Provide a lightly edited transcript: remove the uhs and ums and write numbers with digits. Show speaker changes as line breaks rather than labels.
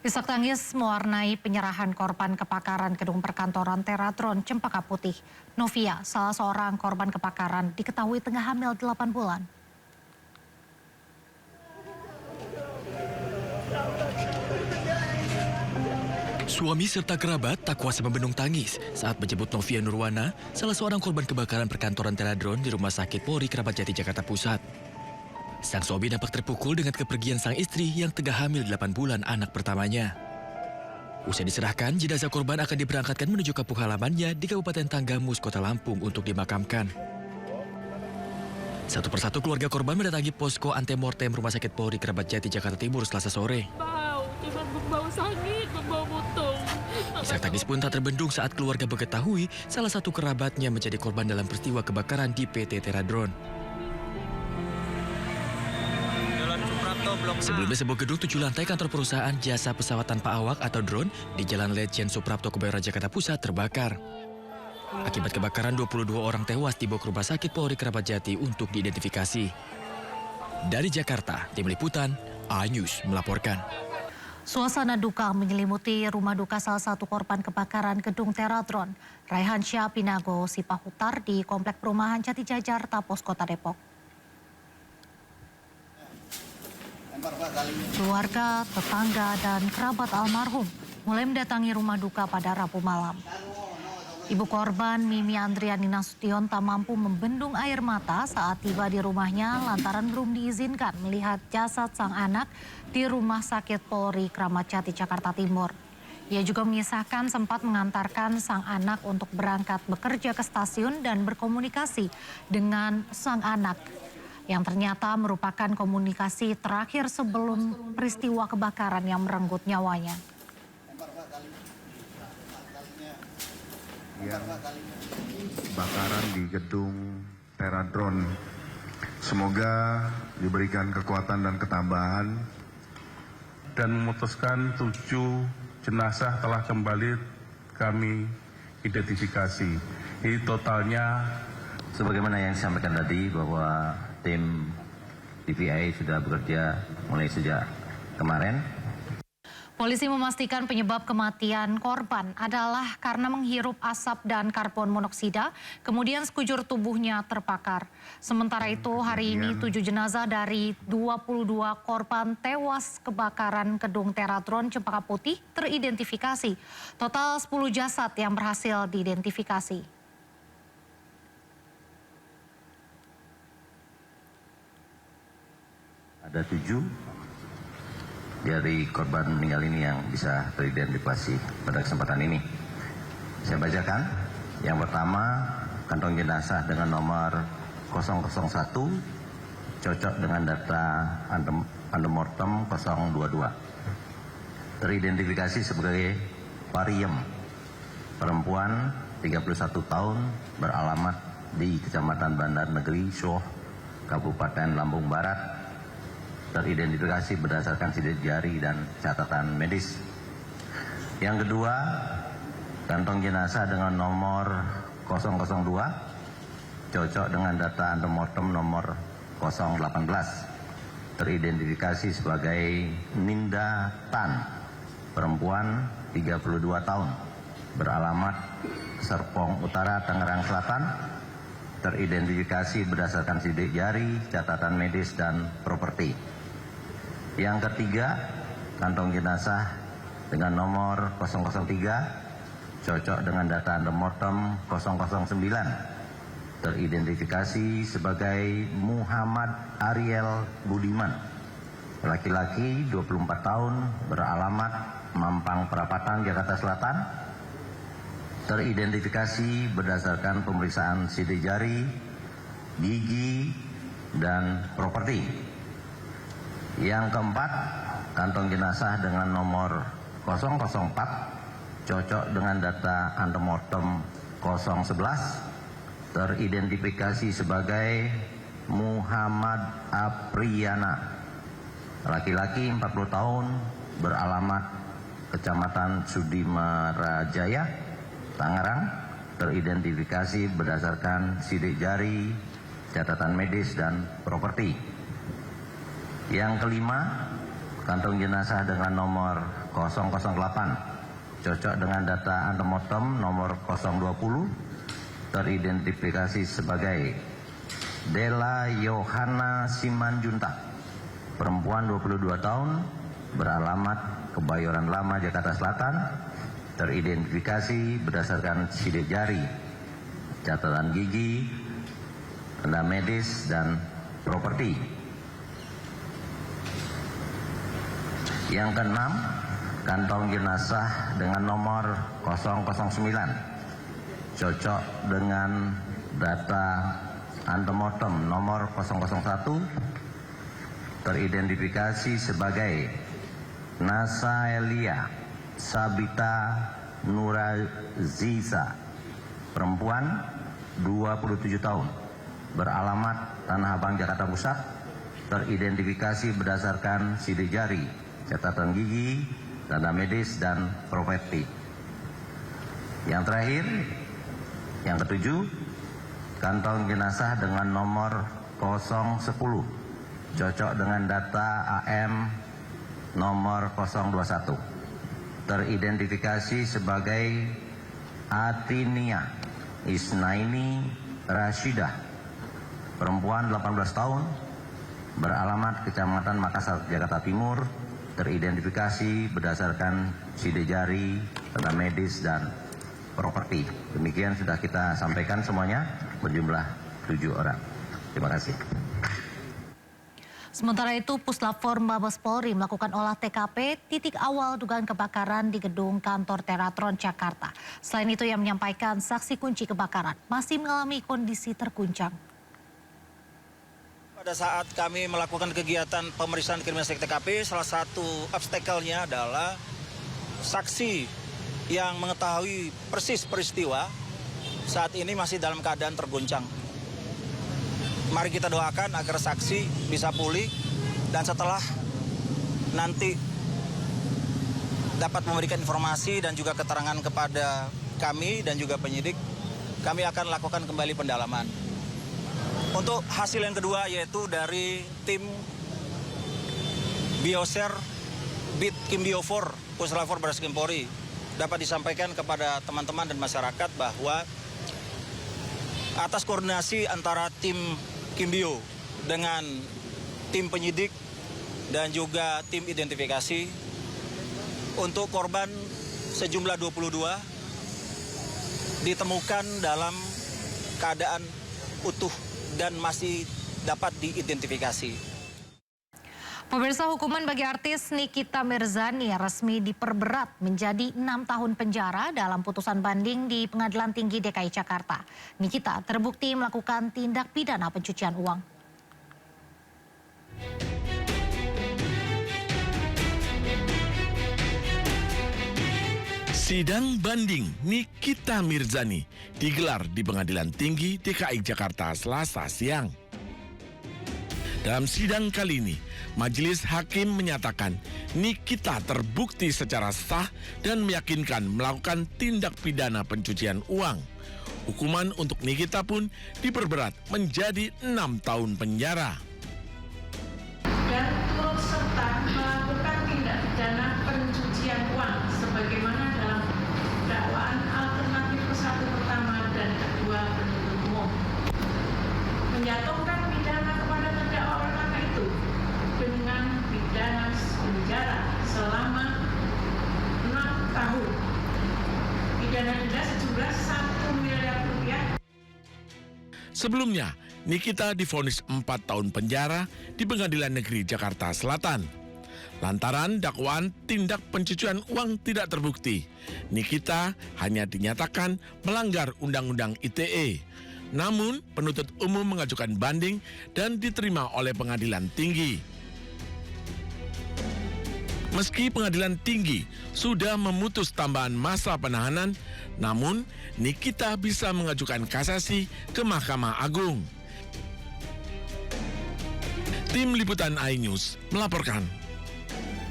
Isak tangis mewarnai penyerahan korban kebakaran gedung perkantoran Teratron Cempaka Putih. Novia, salah seorang korban kebakaran, diketahui tengah hamil 8 bulan.
Suami serta kerabat tak kuasa membendung tangis saat menjemput Novia Nurwana, salah seorang korban kebakaran perkantoran Teratron di Rumah Sakit Polri Kramat Jati, Jakarta Pusat. Sang suami nampak terpukul dengan kepergian sang istri yang tengah hamil 8 bulan anak pertamanya. Usai diserahkan, jenazah korban akan diberangkatkan menuju kampung halamannya di Kabupaten Tanggamus, Kota Lampung untuk dimakamkan. Satu persatu keluarga korban mendatangi posko antemortem Rumah Sakit Polri Kramat Jati, Jakarta Timur Selasa sore.
Membau sakit, membau mutung.
Isak tangis pun tak terbendung saat keluarga mengetahui salah satu kerabatnya menjadi korban dalam peristiwa kebakaran di PT Teratron. Sebelumnya sebuah gedung 7 lantai kantor perusahaan jasa pesawat tanpa awak atau drone di Jalan Letjen Suprapto, Kebayoran, Jakarta Pusat terbakar. Akibat kebakaran 22 orang tewas dibawa ke Rumah Sakit Polri Kramat Jati untuk diidentifikasi. Dari Jakarta, Tim Liputan, A-News melaporkan.
Suasana duka menyelimuti rumah duka salah satu korban kebakaran gedung Teratron, Raihan Syah Pinago Sipahutar di Komplek Perumahan Jati Jajar, Tapos, Kota Depok. Keluarga, tetangga, dan kerabat almarhum mulai mendatangi rumah duka pada Rabu malam. Ibu korban, Mimi Andriani Nasution, tak mampu membendung air mata saat tiba di rumahnya lantaran belum diizinkan melihat jasad sang anak di Rumah Sakit Polri Kramat Jati, Jakarta Timur. Ia juga mengisahkan sempat mengantarkan sang anak untuk berangkat bekerja ke stasiun dan berkomunikasi dengan sang anak, yang ternyata merupakan komunikasi terakhir sebelum peristiwa kebakaran yang merenggut nyawanya.
Kebakaran di gedung Teratron, semoga diberikan kekuatan dan ketabahan,
dan memutuskan 7 jenazah telah kembali kami identifikasi. Ini totalnya,
sebagaimana yang disampaikan tadi bahwa tim DPI sudah bekerja mulai sejak kemarin.
Polisi memastikan penyebab kematian korban adalah karena menghirup asap dan karbon monoksida, kemudian sekujur tubuhnya terbakar. Sementara itu hari ini 7 jenazah dari 22 korban tewas kebakaran gedung Teratron Cempaka Putih teridentifikasi. Total 10 jasad yang berhasil diidentifikasi.
Ada 7 dari korban meninggal ini yang bisa teridentifikasi pada kesempatan ini. Saya bacakan. Yang pertama, kantong jenazah dengan nomor 001 cocok dengan data antemortem 022. Teridentifikasi sebagai Pariem, perempuan 31 tahun, beralamat di Kecamatan Bandar Negeri Soh, Kabupaten Lampung Barat. Teridentifikasi berdasarkan sidik jari dan catatan medis. Yang kedua, kantong jenazah dengan nomor 002 cocok dengan data antemortem nomor 018. Teridentifikasi sebagai Ninda Tan, perempuan 32 tahun, beralamat Serpong Utara, Tangerang Selatan. Teridentifikasi berdasarkan sidik jari, catatan medis, dan properti. Yang ketiga, kantong jenazah dengan nomor 003 cocok dengan data antemortem 009. Teridentifikasi sebagai Muhammad Ariel Budiman, laki-laki 24 tahun, beralamat Mampang Perapatan, Jakarta Selatan. Teridentifikasi berdasarkan pemeriksaan sidik jari, gigi, dan properti. Yang keempat, kantong jenazah dengan nomor 004 cocok dengan data antemortem 011. Teridentifikasi sebagai Muhammad Apriyana, laki-laki 40 tahun, beralamat Kecamatan Sudimarajaya, Tangerang. Teridentifikasi berdasarkan sidik jari, catatan medis, dan properti. Yang kelima, kantong jenazah dengan nomor 008 cocok dengan data antemortem nomor 020 teridentifikasi sebagai Della Yohana Simanjuntak, perempuan 22 tahun, beralamat Kebayoran Lama, Jakarta Selatan, teridentifikasi berdasarkan sidik jari, catatan gigi, tanda medis, dan properti. Yang keenam, kantong jenazah dengan nomor 009 cocok dengan data antemortem nomor 001 teridentifikasi sebagai Nasaelia Sabita Nuraziza, perempuan 27 tahun, beralamat Tanah Abang, Jakarta Pusat, teridentifikasi berdasarkan sidik jari, catatan gigi, tanda medis, dan properti. Yang terakhir, yang ketujuh, kantong jenazah dengan nomor 010 cocok dengan data AM nomor 021 teridentifikasi sebagai Atinia Isnaini Rashidah, perempuan 18 tahun, beralamat Kecamatan Makassar, Jakarta Timur, teridentifikasi berdasarkan sidik jari, tanda medis, dan properti. Demikian sudah kita sampaikan semuanya, berjumlah 7 orang. Terima kasih.
Sementara itu, Puslap-4 Mabes Polri melakukan olah TKP titik awal dugaan kebakaran di gedung kantor Teratron Jakarta. Selain itu, yang menyampaikan saksi kunci kebakaran masih mengalami kondisi terguncang.
Pada saat kami melakukan kegiatan pemeriksaan kriminalistik TKP, salah satu obstacle-nya adalah saksi yang mengetahui persis peristiwa saat ini masih dalam keadaan terguncang. Mari kita doakan agar saksi bisa pulih dan setelah nanti dapat memberikan informasi dan juga keterangan kepada kami dan juga penyidik, kami akan lakukan kembali pendalaman. Untuk hasil yang kedua yaitu dari tim Bioser Bit Kimbio 4 Puslap-4 Barreskrim Polri dapat disampaikan kepada teman-teman dan masyarakat bahwa atas koordinasi antara tim Kimbio dengan tim penyidik dan juga tim identifikasi, untuk korban sejumlah 22 ditemukan dalam keadaan utuh dan masih dapat diidentifikasi.
Pemirsa, hukuman bagi artis Nikita Mirzani resmi diperberat menjadi 6 tahun penjara dalam putusan banding di Pengadilan Tinggi DKI Jakarta. Nikita terbukti melakukan tindak pidana pencucian uang.
Sidang banding Nikita Mirzani digelar di Pengadilan Tinggi DKI Jakarta Selasa siang. Dalam sidang kali ini, majelis hakim menyatakan Nikita terbukti secara sah dan meyakinkan melakukan tindak pidana pencucian uang. Hukuman untuk Nikita pun diperberat menjadi 6 tahun penjara.
Dan turut serta melakukan tindak pidana pencucian uang sebagaimana dalam dakwaan alternatif ke-1 pertama dan kedua penuntut umum. Menjatuhkan pidana kepada terdakwa pertama itu dengan pidana penjara selama 6 tahun. Pidana denda sejumlah 1 miliar rupiah.
Sebelumnya, Nikita divonis 4 tahun penjara di Pengadilan Negeri Jakarta Selatan. Lantaran dakwaan tindak pencucian uang tidak terbukti, Nikita hanya dinyatakan melanggar Undang-Undang ITE. Namun, penuntut umum mengajukan banding dan diterima oleh Pengadilan Tinggi. Meski Pengadilan Tinggi sudah memutus tambahan masa penahanan, namun Nikita bisa mengajukan kasasi ke Mahkamah Agung. Tim Liputan iNews melaporkan.